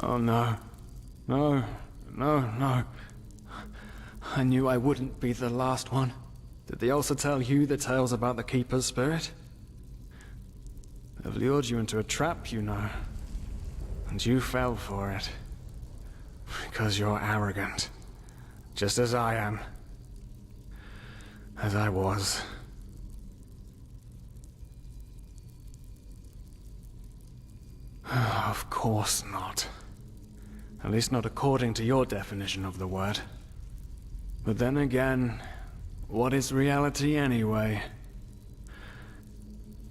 Oh no. No, no. I knew I wouldn't be the last one. Did they also tell you the tales about the Keeper's spirit? They've lured you into a trap, you know. And you fell for it. Because you're arrogant. Just as I am. As I was. Of course not. At least not according to your definition of the word. But then again, what is reality anyway?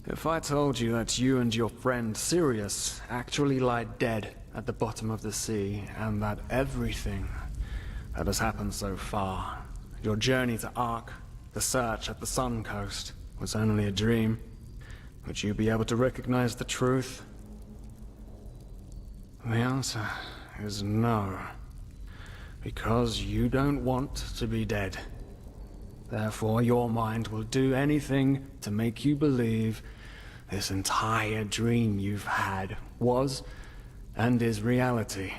If I told you that you and your friend Sirius actually lie dead at the bottom of the sea, and that everything that has happened so far, your journey to Ark, the search at the Sun Coast, was only a dream, would you be able to recognize the truth? The answer is no. Because you don't want to be dead. Therefore, your mind will do anything to make you believe this entire dream you've had was and is reality.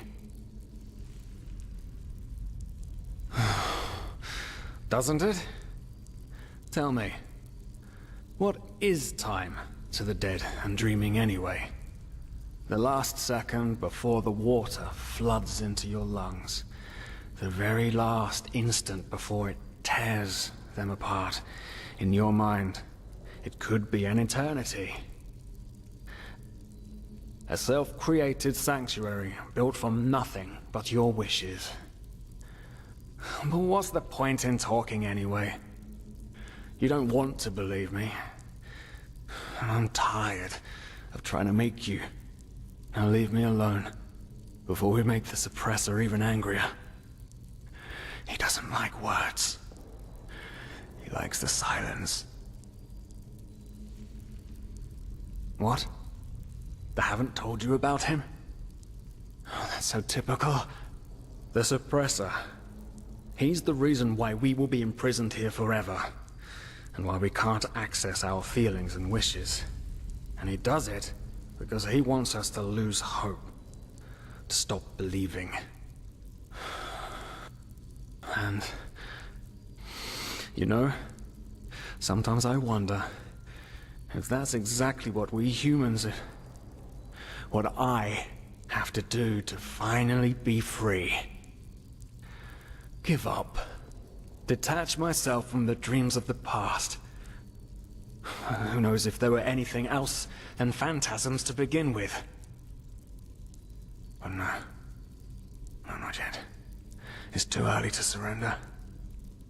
Doesn't it? Tell me, what is time to the dead and dreaming anyway? The last second before the water floods into your lungs. The very last instant before it tears them apart in your mind. It could be an eternity. A self-created sanctuary built from nothing but your wishes. But what's the point in talking anyway? You don't want to believe me. And I'm tired of trying to make you. Now leave me alone before we make the suppressor even angrier. He doesn't like words. He likes the silence. What? They haven't told you about him? Oh, that's so typical. The suppressor. He's the reason why we will be imprisoned here forever. And why we can't access our feelings and wishes. And he does it because he wants us to lose hope. To stop believing. And... you know, sometimes I wonder if that's exactly what we humans... what I have to do to finally be free. Give up. Detach myself from the dreams of the past. Who knows if there were anything else than phantasms to begin with. But no. No, not yet. It's too early to surrender.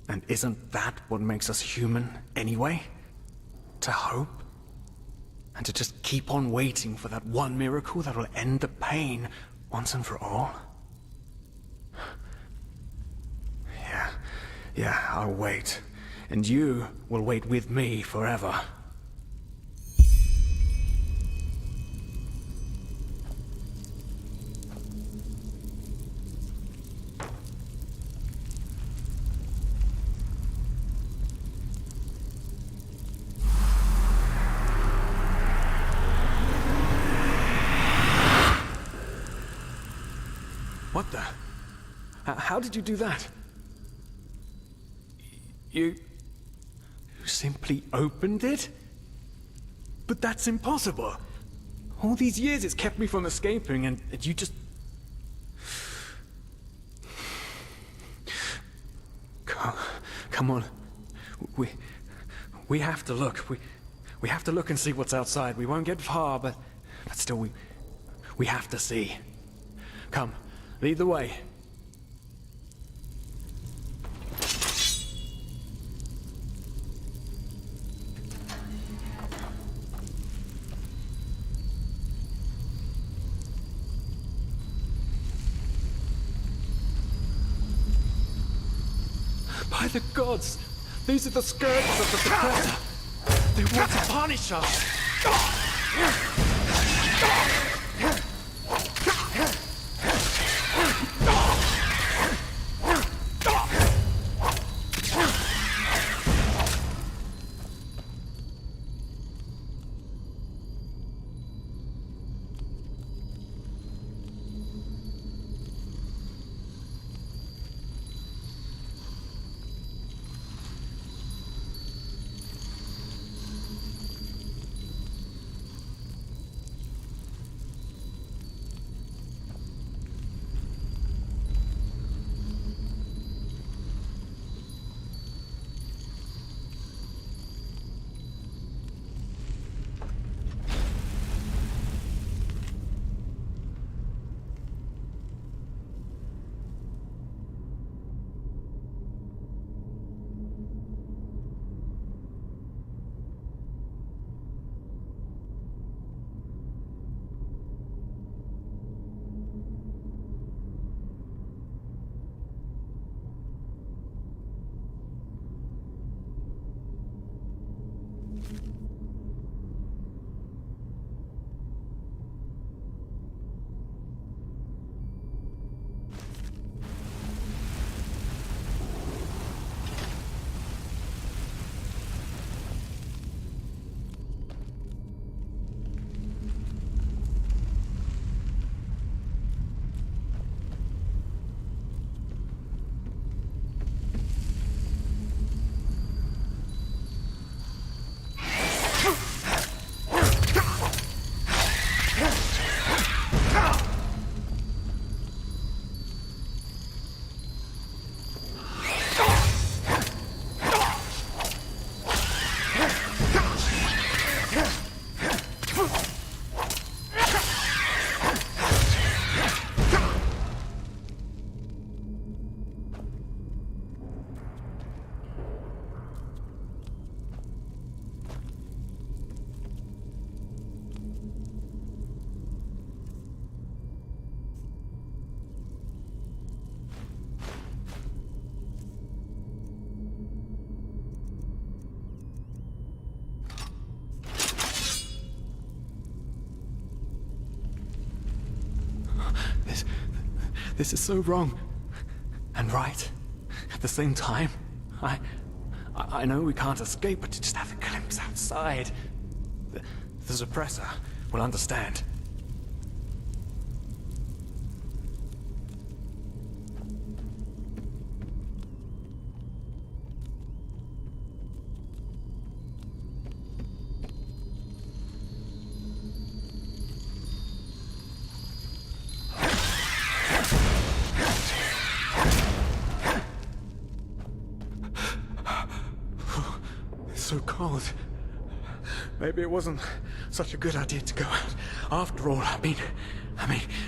And isn't that what makes us human anyway? To hope? And to just keep on waiting for that one miracle that will end the pain once and for all? Yeah, I'll wait. And you will wait with me forever. What the? How did you do that? You simply opened it? But that's impossible. All these years it's kept me from escaping, and you just... Come on. We have to look. We have to look and see what's outside. We won't get far, but still we have to see. Come, lead the way. By the gods! These are the scourges of the suppressor! They want to punish us! This... this is so wrong. And right. At the same time. I know we can't escape, but to just have a glimpse outside. The suppressor will understand. So cold. Maybe it wasn't such a good idea to go out. After all, I mean,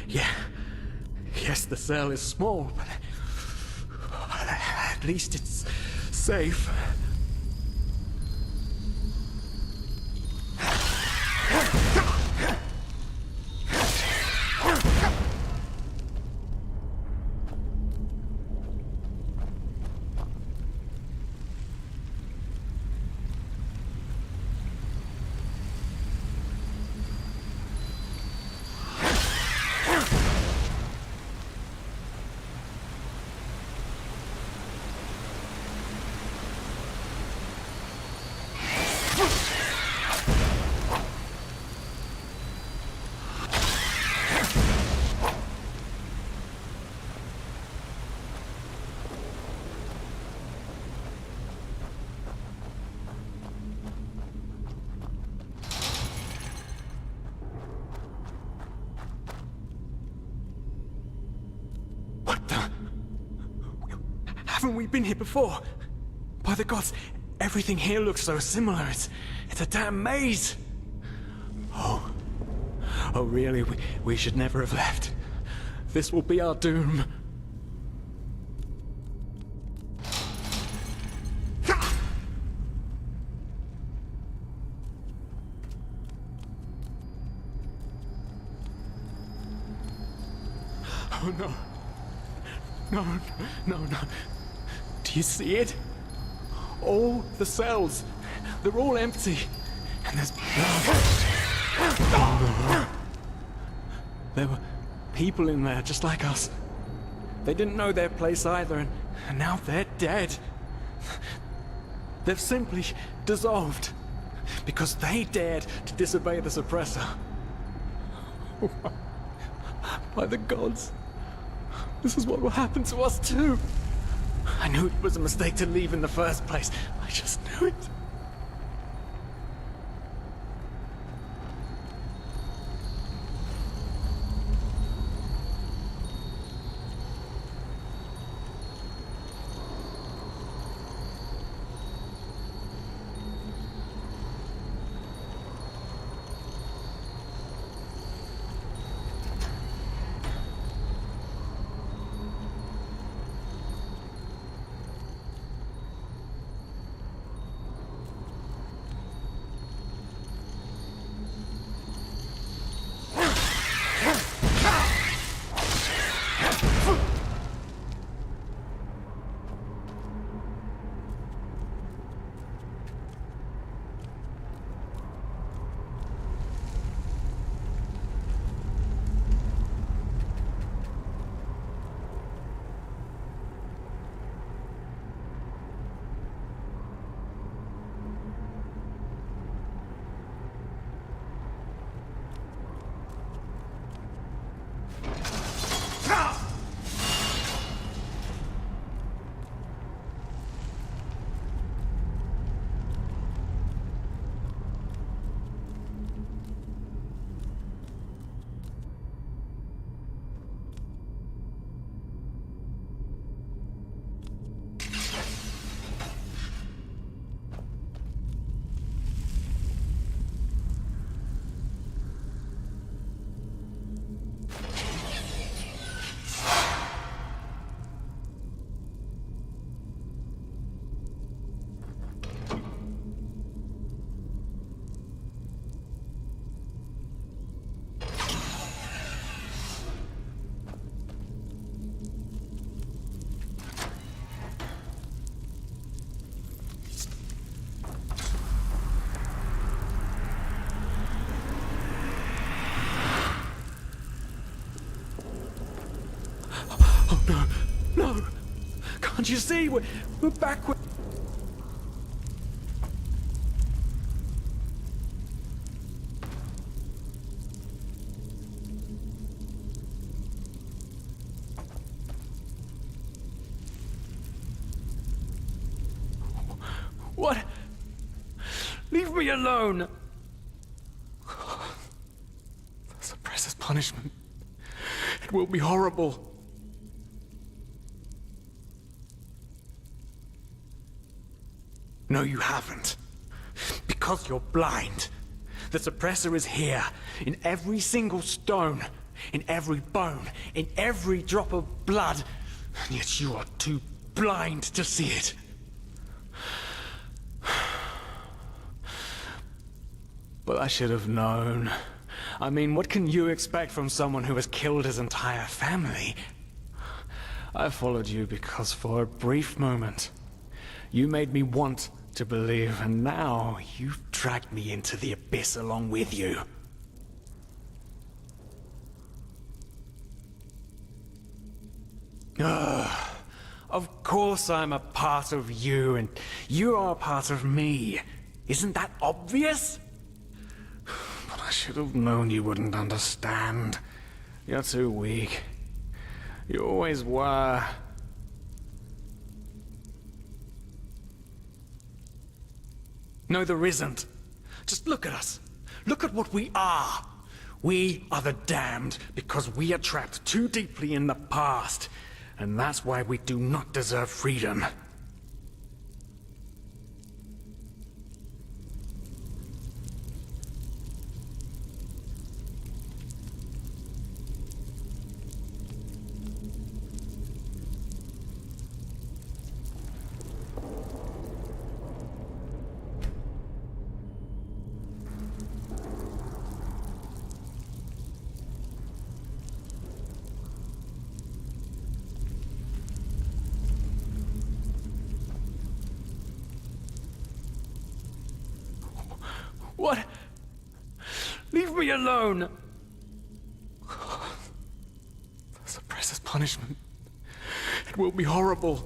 yeah. Yes, the cell is small, but at least it's safe. Haven't we been here before? By the gods, everything here looks so similar. It's a damn maze. Oh, really? We should never have left. This will be our doom. Oh no. No. Do you see it? All the cells, they're all empty. And there's blood. Oh, no. There were people in there just like us. They didn't know their place either, and now they're dead. They've simply dissolved because they dared to disobey the suppressor. By the gods. This is what will happen to us too. I knew it was a mistake to leave in the first place. I just knew it. No! Can't you see? We're backward. What? Leave me alone! The suppressor's punishment. It will be horrible. No, you haven't. Because you're blind. The suppressor is here, in every single stone, in every bone, in every drop of blood, and yet you are too blind to see it. But I should have known. I mean, what can you expect from someone who has killed his entire family? I followed you because for a brief moment, you made me want to believe, and now you've dragged me into the abyss along with you. Ugh. Of course I'm a part of you, and you are a part of me. Isn't that obvious? But I should have known you wouldn't understand. You're too weak. You always were. No, there isn't. Just look at us. Look at what we are. We are the damned because we are trapped too deeply in the past. And that's why we do not deserve freedom. What? Leave me alone! The suppressor's punishment. It will be horrible.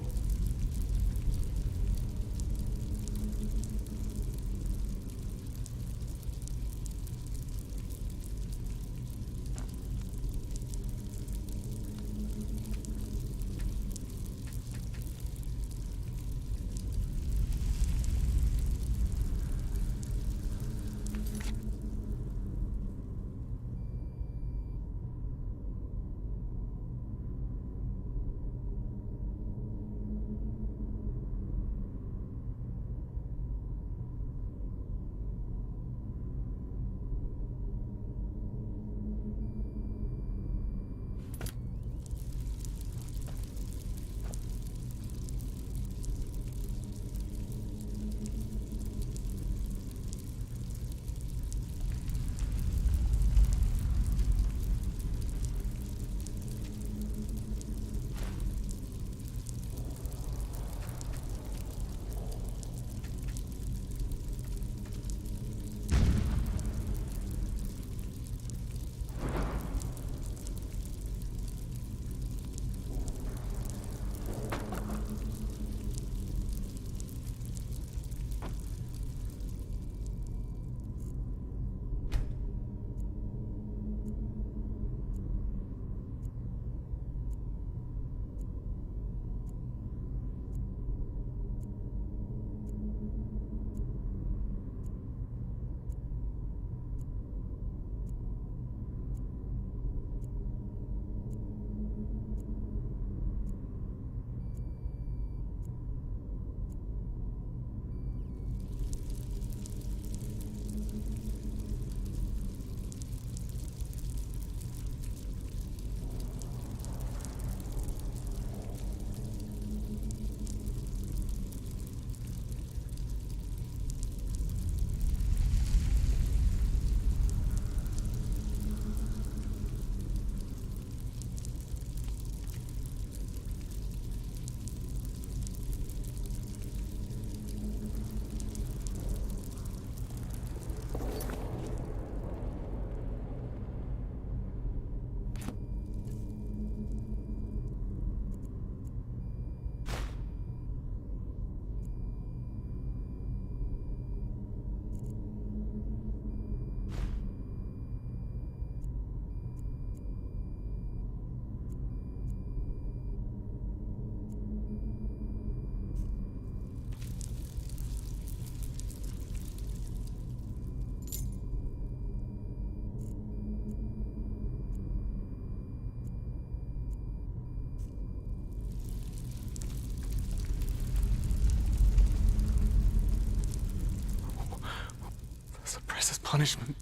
punishment.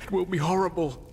It will be horrible.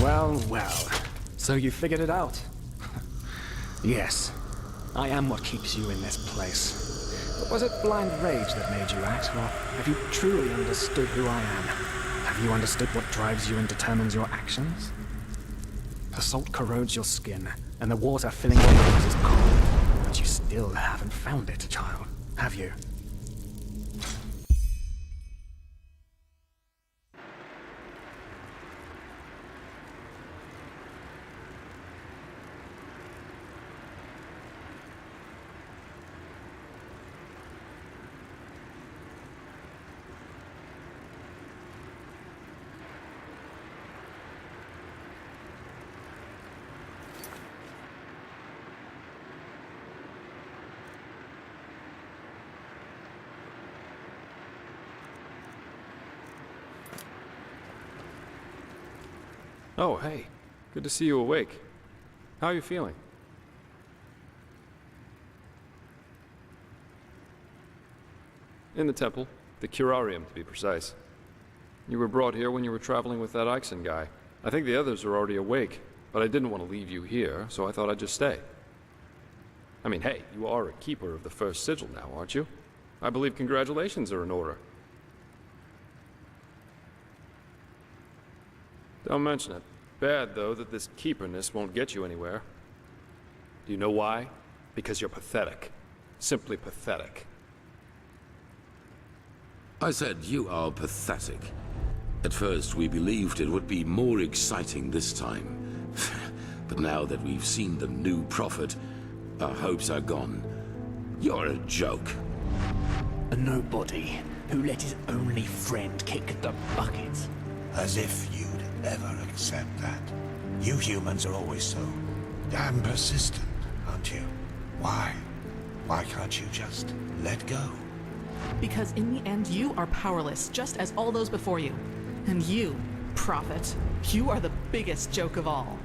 Well, well. So you figured it out? Yes. I am what keeps you in this place. But was it blind rage that made you act, or have you truly understood who I am? Have you understood what drives you and determines your actions? The salt corrodes your skin, and the water filling your lungs is cold. But you still haven't found it, child, have you? Oh, hey. Good to see you awake. How are you feeling? In the temple. The curarium, to be precise. You were brought here when you were traveling with that Ixon guy. I think the others are already awake, but I didn't want to leave you here, so I thought I'd just stay. I mean, hey, you are a keeper of the first sigil now, aren't you? I believe congratulations are in order. Don't mention it. Bad, though, that this keeperness won't get you anywhere. Do you know why? Because you're pathetic. Simply pathetic. I said you are pathetic. At first, we believed it would be more exciting this time. But now that we've seen the new prophet, our hopes are gone. You're a joke. A nobody who let his only friend kick the bucket. As if you'd ever accept that. You humans are always so damn persistent, aren't you? Why? Why can't you just let go? Because in the end, you are powerless, just as all those before you. And you, prophet, you are the biggest joke of all.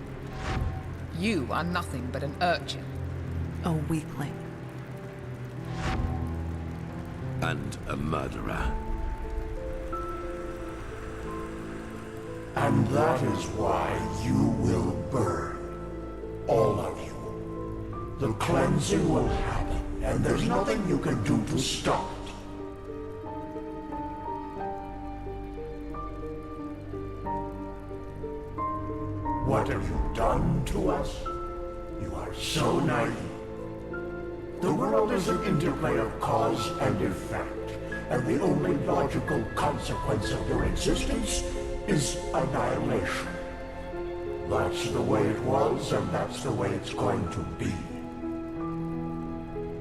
You are nothing but an urchin. A weakling. And a murderer. And that is why you will burn. All of you. The cleansing will happen, and there's nothing you can do to stop it. What have you done to us? You are so naive. The world is an interplay of cause and effect, and the only logical consequence of your existence is annihilation. That's the way it was, and that's the way it's going to be.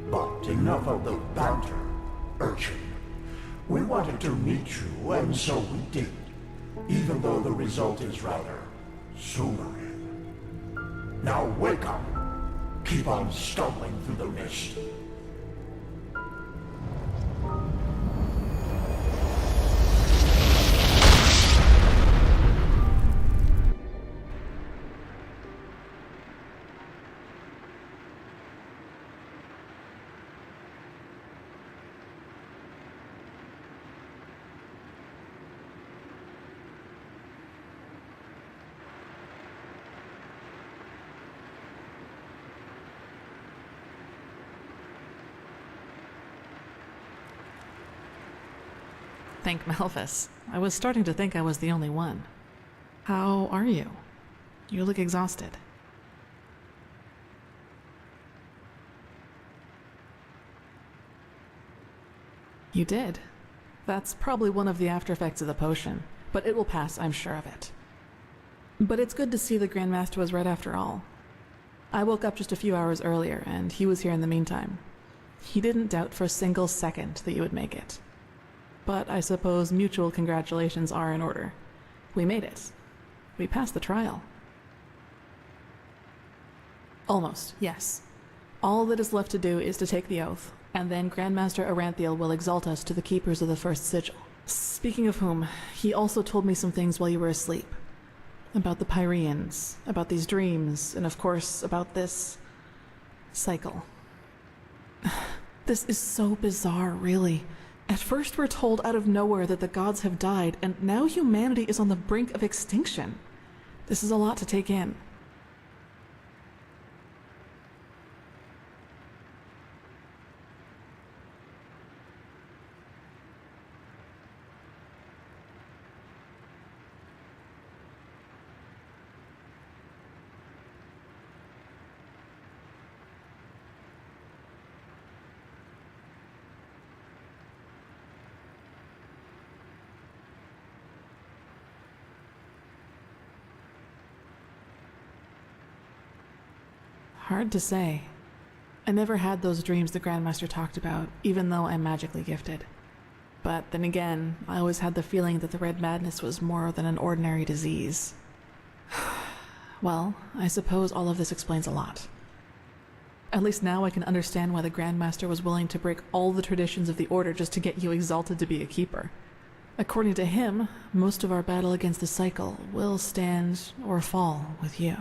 But enough of the banter, urchin. We wanted to meet you, and so we did, even though the result is rather sobering. Now wake up! Keep on stumbling through the mist. Thank Malphus. I was starting to think I was the only one. How are you? You look exhausted. You did. That's probably one of the after effects of the potion, but it will pass, I'm sure of it. But it's good to see the Grandmaster was right after all. I woke up just a few hours earlier, and he was here in the meantime. He didn't doubt for a single second that you would make it. But I suppose mutual congratulations are in order. We made it. We passed the trial. Almost, yes. All that is left to do is to take the oath, and then Grandmaster Aranthiel will exalt us to the keepers of the first sigil. Speaking of whom, he also told me some things while you were asleep. About the Pyreans, about these dreams, and of course about this cycle. This is so bizarre, really. At first we're told out of nowhere that the gods have died, and now humanity is on the brink of extinction. This is a lot to take in. Hard to say. I never had those dreams the Grandmaster talked about, even though I'm magically gifted. But then again, I always had the feeling that the Red Madness was more than an ordinary disease. Well, I suppose all of this explains a lot. At least now I can understand why the Grandmaster was willing to break all the traditions of the Order just to get you exalted to be a keeper. According to him, most of our battle against the cycle will stand or fall with you.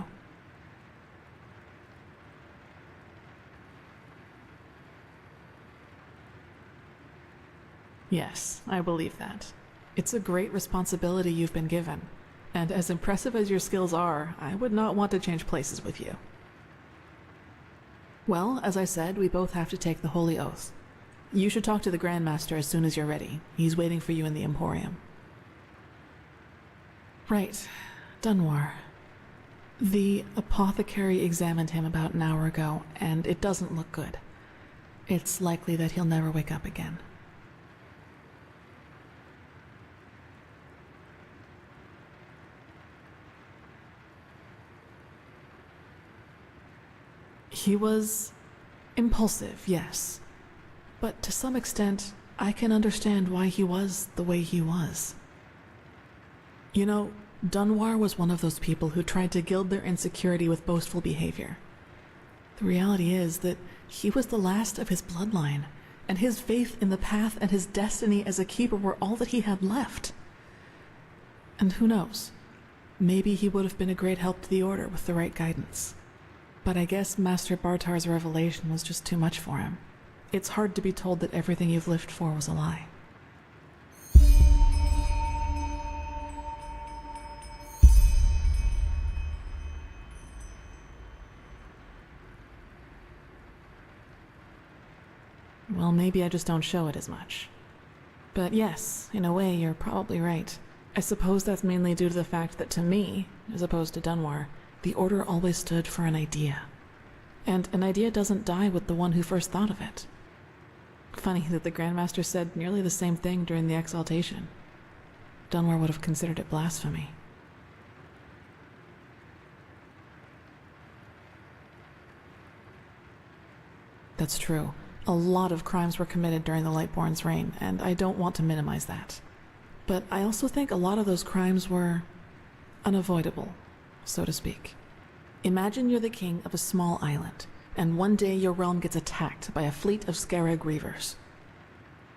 Yes, I believe that. It's a great responsibility you've been given, and as impressive as your skills are, I would not want to change places with you. Well, as I said, we both have to take the Holy Oath. You should talk to the Grandmaster as soon as you're ready. He's waiting for you in the Emporium. Right. Dunwar. The apothecary examined him about an hour ago, and it doesn't look good. It's likely that he'll never wake up again. He was impulsive, yes. But to some extent, I can understand why he was the way he was. You know, Dunwar was one of those people who tried to gild their insecurity with boastful behavior. The reality is that he was the last of his bloodline, and his faith in the path and his destiny as a keeper were all that he had left. And who knows, maybe he would have been a great help to the Order with the right guidance. But I guess Master Bartar's revelation was just too much for him. It's hard to be told that everything you've lived for was a lie. Well, maybe I just don't show it as much. But yes, in a way, you're probably right. I suppose that's mainly due to the fact that to me, as opposed to Dunwar, the Order always stood for an idea. And an idea doesn't die with the one who first thought of it. Funny that the Grandmaster said nearly the same thing during the exaltation. Dunwar would have considered it blasphemy. That's true. A lot of crimes were committed during the Lightborn's reign, and I don't want to minimize that. But I also think a lot of those crimes were unavoidable, so to speak. Imagine you're the king of a small island, and one day your realm gets attacked by a fleet of Scarab Reavers.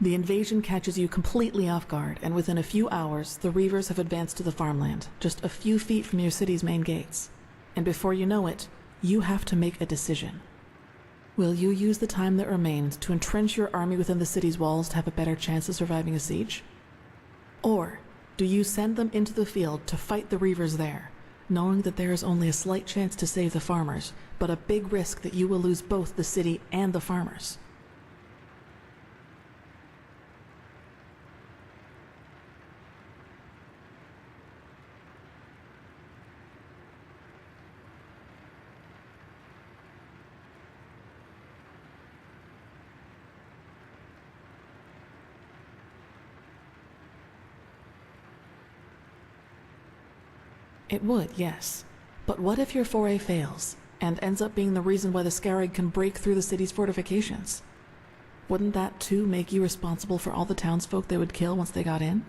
The invasion catches you completely off guard, and within a few hours, the Reavers have advanced to the farmland, just a few feet from your city's main gates. And before you know it, you have to make a decision. Will you use the time that remains to entrench your army within the city's walls to have a better chance of surviving a siege? Or do you send them into the field to fight the Reavers there, knowing that there is only a slight chance to save the farmers, but a big risk that you will lose both the city and the farmers? It would, yes. But what if your foray fails, and ends up being the reason why the Scarab can break through the city's fortifications? Wouldn't that too make you responsible for all the townsfolk they would kill once they got in?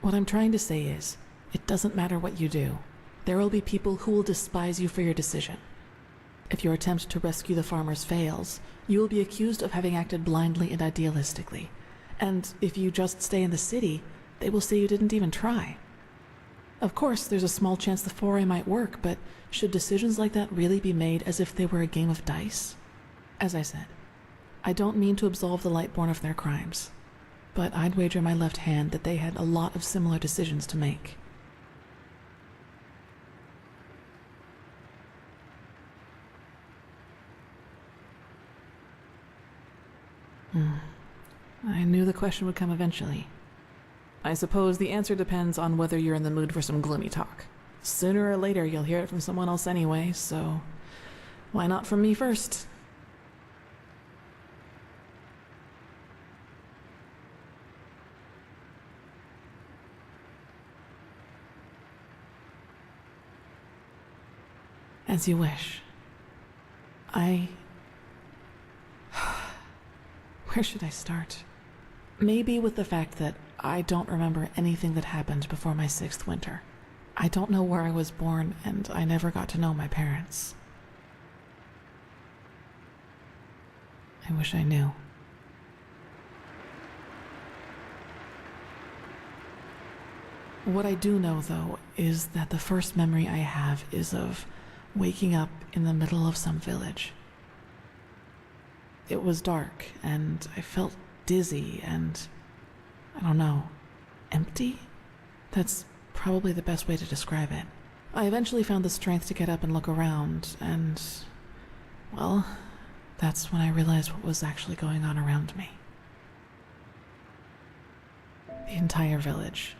What I'm trying to say is, it doesn't matter what you do. There will be people who will despise you for your decision. If your attempt to rescue the farmers fails, you will be accused of having acted blindly and idealistically. And if you just stay in the city, they will say you didn't even try. Of course, there's a small chance the foray might work, but should decisions like that really be made as if they were a game of dice? As I said, I don't mean to absolve the Lightborn of their crimes, but I'd wager my left hand that they had a lot of similar decisions to make. I knew the question would come eventually. I suppose the answer depends on whether you're in the mood for some gloomy talk. Sooner or later, you'll hear it from someone else anyway, so why not from me first? As you wish. Where should I start? Maybe with the fact that I don't remember anything that happened before my 6th winter. I don't know where I was born, and I never got to know my parents. I wish I knew. What I do know, though, is that the first memory I have is of waking up in the middle of some village. It was dark, and I felt dizzy and, I don't know, empty? That's probably the best way to describe it. I eventually found the strength to get up and look around, and, well, that's when I realized what was actually going on around me. The entire village.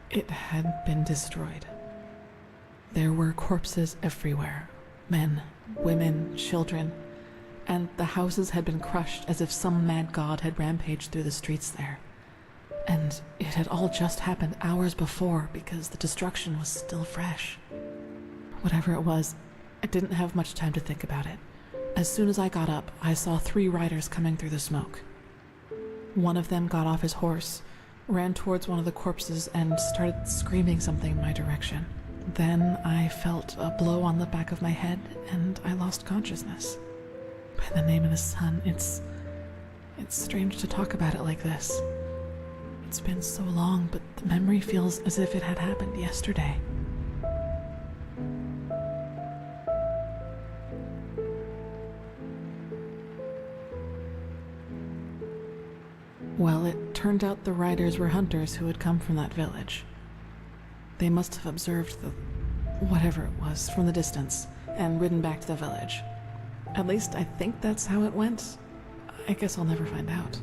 It had been destroyed. There were corpses everywhere. Men, women, children. And the houses had been crushed as if some mad god had rampaged through the streets there. And it had all just happened hours before because the destruction was still fresh. Whatever it was, I didn't have much time to think about it. As soon as I got up, I saw 3 riders coming through the smoke. One of them got off his horse, ran towards one of the corpses, and started screaming something in my direction. Then I felt a blow on the back of my head, and I lost consciousness. By the name of the sun, it's strange to talk about it like this. It's been so long, but the memory feels as if it had happened yesterday. Well, it turned out the riders were hunters who had come from that village. They must have observed the whatever it was from the distance and ridden back to the village. At least I think that's how it went. I guess I'll never find out.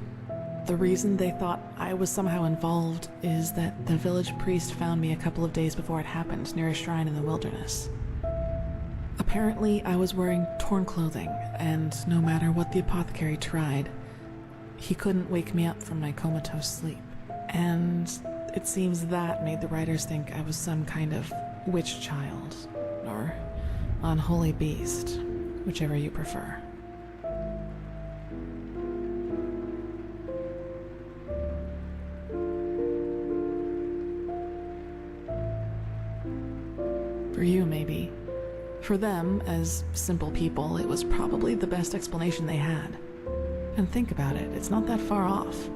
The reason they thought I was somehow involved is that the village priest found me a couple of days before it happened near a shrine in the wilderness. Apparently, I was wearing torn clothing, and no matter what the apothecary tried, he couldn't wake me up from my comatose sleep. And it seems that made the riders think I was some kind of witch child, or unholy beast, whichever you prefer. For you, maybe. For them, as simple people, it was probably the best explanation they had. And think about it, it's not that far off.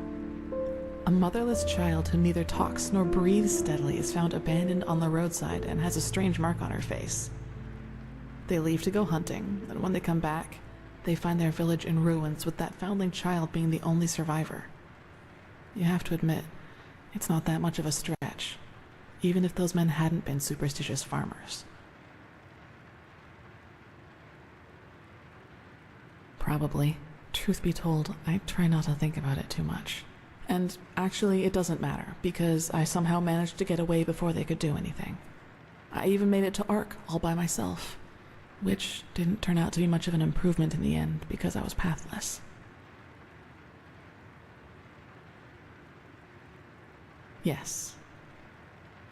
A motherless child who neither talks nor breathes steadily is found abandoned on the roadside and has a strange mark on her face. They leave to go hunting, and when they come back, they find their village in ruins with that foundling child being the only survivor. You have to admit, it's not that much of a stretch, even if those men hadn't been superstitious farmers. Probably. Truth be told, I try not to think about it too much. And actually, it doesn't matter, because I somehow managed to get away before they could do anything. I even made it to Ark all by myself, which didn't turn out to be much of an improvement in the end because I was pathless. Yes.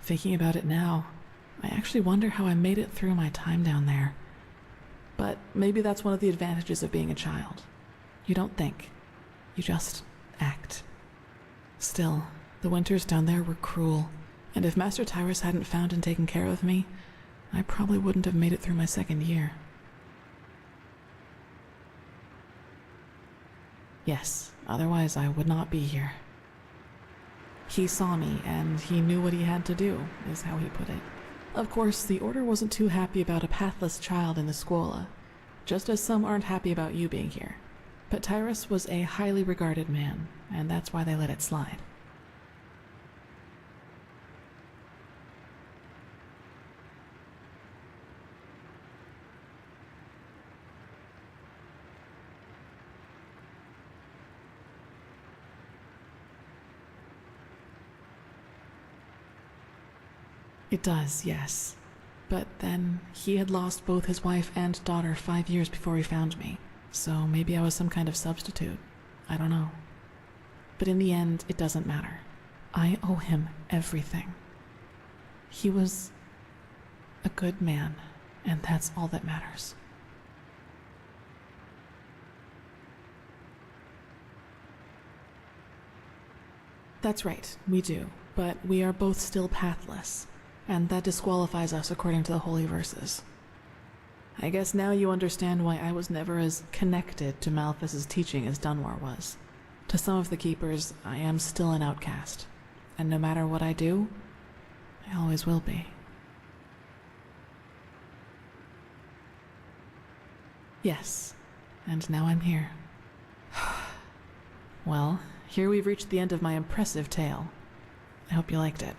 Thinking about it now, I actually wonder how I made it through my time down there. But maybe that's one of the advantages of being a child. You don't think. You just act. Still, the winters down there were cruel, and if Master Tyrus hadn't found and taken care of me, I probably wouldn't have made it through my 2nd year. Yes, otherwise I would not be here. He saw me, and he knew what he had to do, is how he put it. Of course, the Order wasn't too happy about a pathless child in the Scuola, just as some aren't happy about you being here. But Tyrus was a highly regarded man, and that's why they let it slide. It does, yes. But then, he had lost both his wife and daughter 5 years before he found me. So maybe I was some kind of substitute. I don't know. But in the end, it doesn't matter. I owe him everything. He was a good man, and that's all that matters. That's right, we do. But we are both still pathless, and that disqualifies us according to the holy verses. I guess now you understand why I was never as connected to Malthus's teaching as Dunwar was. To some of the Keepers, I am still an outcast, and no matter what I do, I always will be. Yes, and now I'm here. Well, here we've reached the end of my impressive tale. I hope you liked it.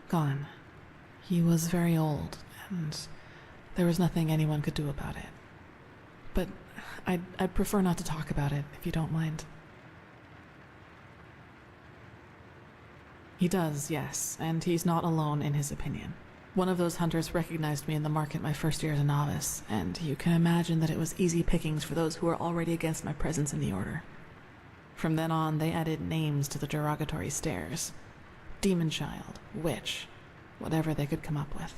Gone. He was very old, and there was nothing anyone could do about it. But I'd prefer not to talk about it, if you don't mind. He does, yes, and he's not alone in his opinion. One of those hunters recognized me in the market my first year as a novice, and you can imagine that it was easy pickings for those who were already against my presence in the Order. From then on, they added names to the derogatory stares. Demon Child, Witch, whatever they could come up with.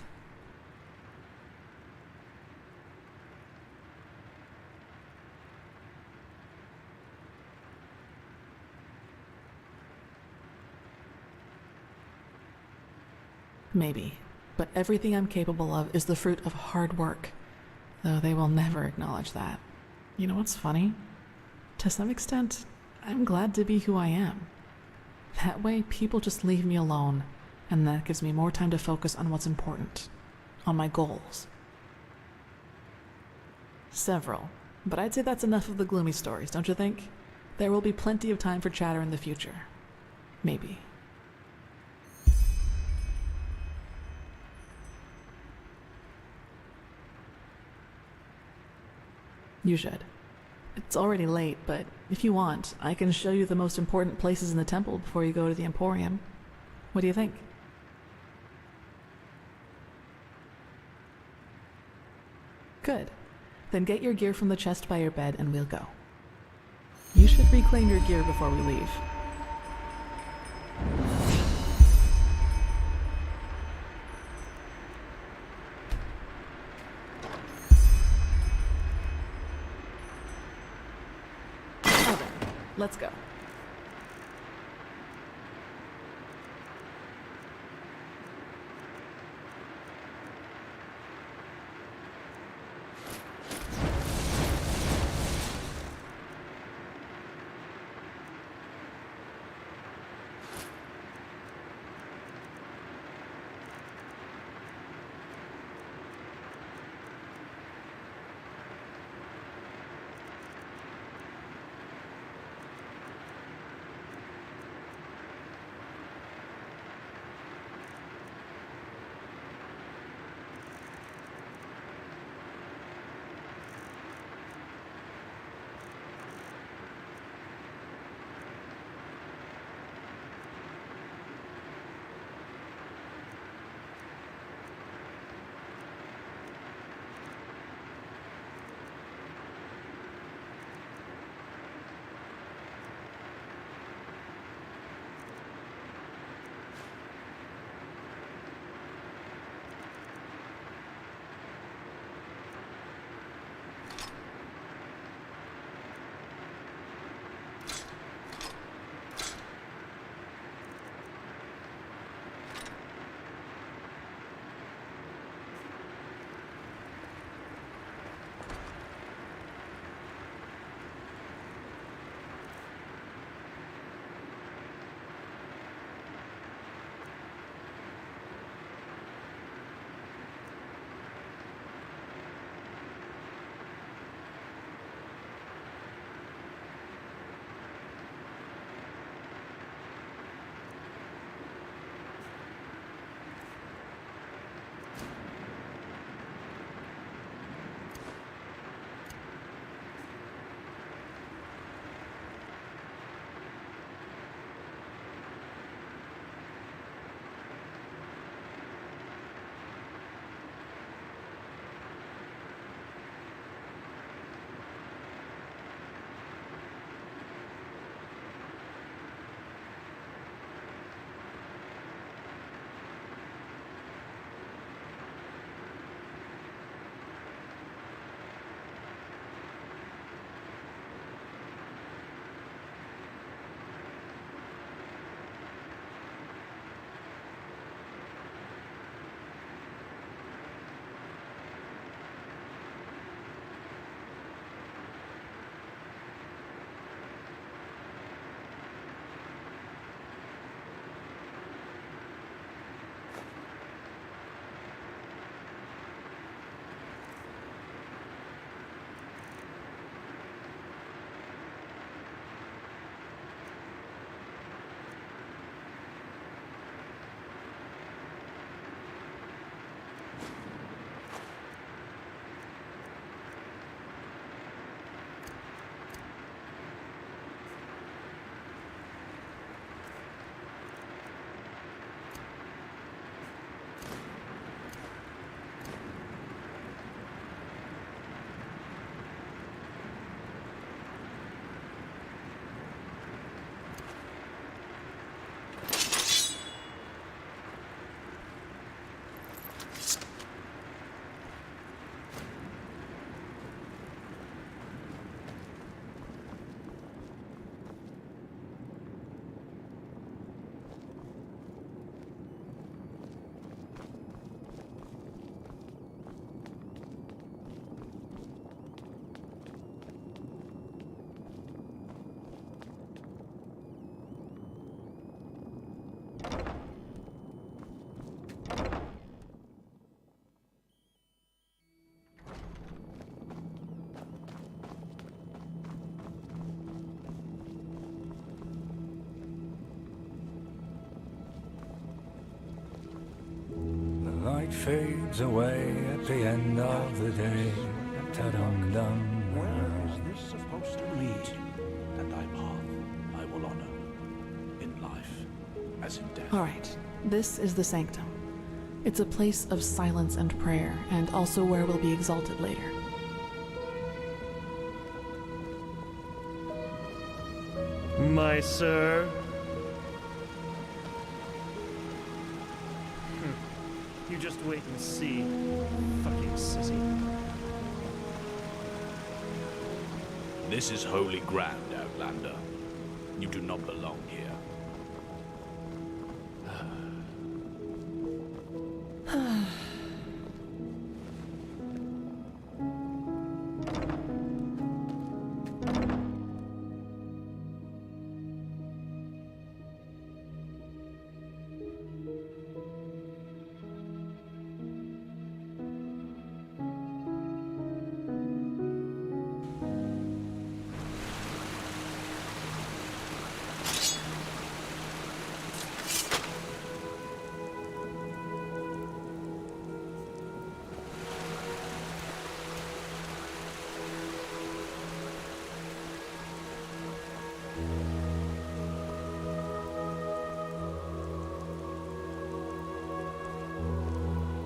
Maybe, but everything I'm capable of is the fruit of hard work, though they will never acknowledge that. You know what's funny? To some extent, I'm glad to be who I am. That way, people just leave me alone, and that gives me more time to focus on what's important, on my goals. Several, but I'd say that's enough of the gloomy stories, don't you think? There will be plenty of time for chatter in the future. Maybe. You should. It's already late, but if you want, I can show you the most important places in the temple before you go to the Emporium. What do you think? Good. Then get your gear from the chest by your bed and we'll go. You should reclaim your gear before we leave. Let's go. light fades away at the end of the day. Ta-dum-dum. Where is this supposed to lead? And thy path I will honor, in life as in death. Alright, this is the Sanctum. It's a place of silence and prayer, and also where we'll be exalted later. My sir. You just wait and see. Fucking sissy. This is holy ground, Outlander. You do not belong here.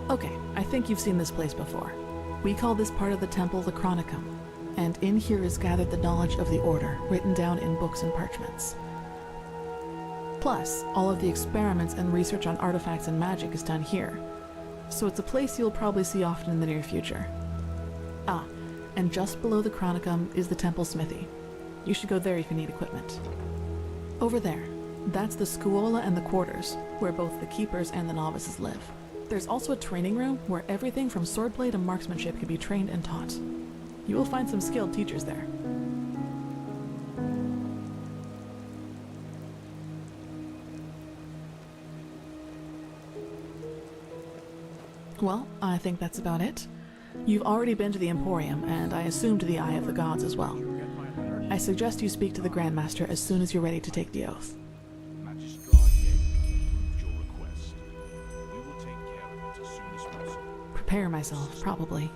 Okay, I think you've seen this place before. We call this part of the temple the Chronicum, and in here is gathered the knowledge of the Order, written down in books and parchments. Plus, all of the experiments and research on artifacts and magic is done here, so it's a place you'll probably see often in the near future. Ah, and just below the Chronicum is the temple smithy. You should go there if you need equipment. Over there, that's the Scuola and the quarters, where both the keepers and the novices live. There's also a training room where everything from swordplay to marksmanship can be trained and taught. You will find some skilled teachers there. Well, I think that's about it. You've already been to the Emporium, and I assume to the Eye of the Gods as well. I suggest you speak to the Grandmaster as soon as you're ready to take the oath. Prepare myself, probably.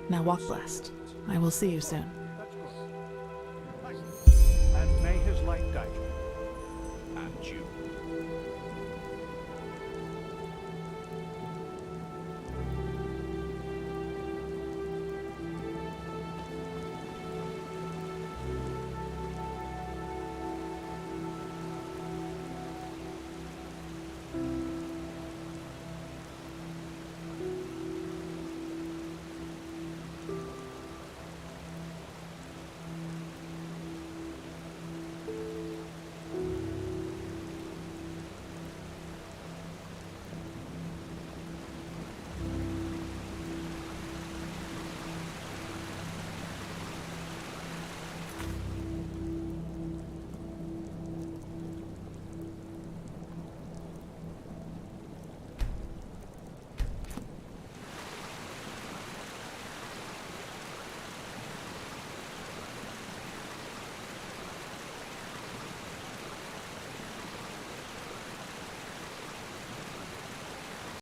Now walk blessed. I will see you soon.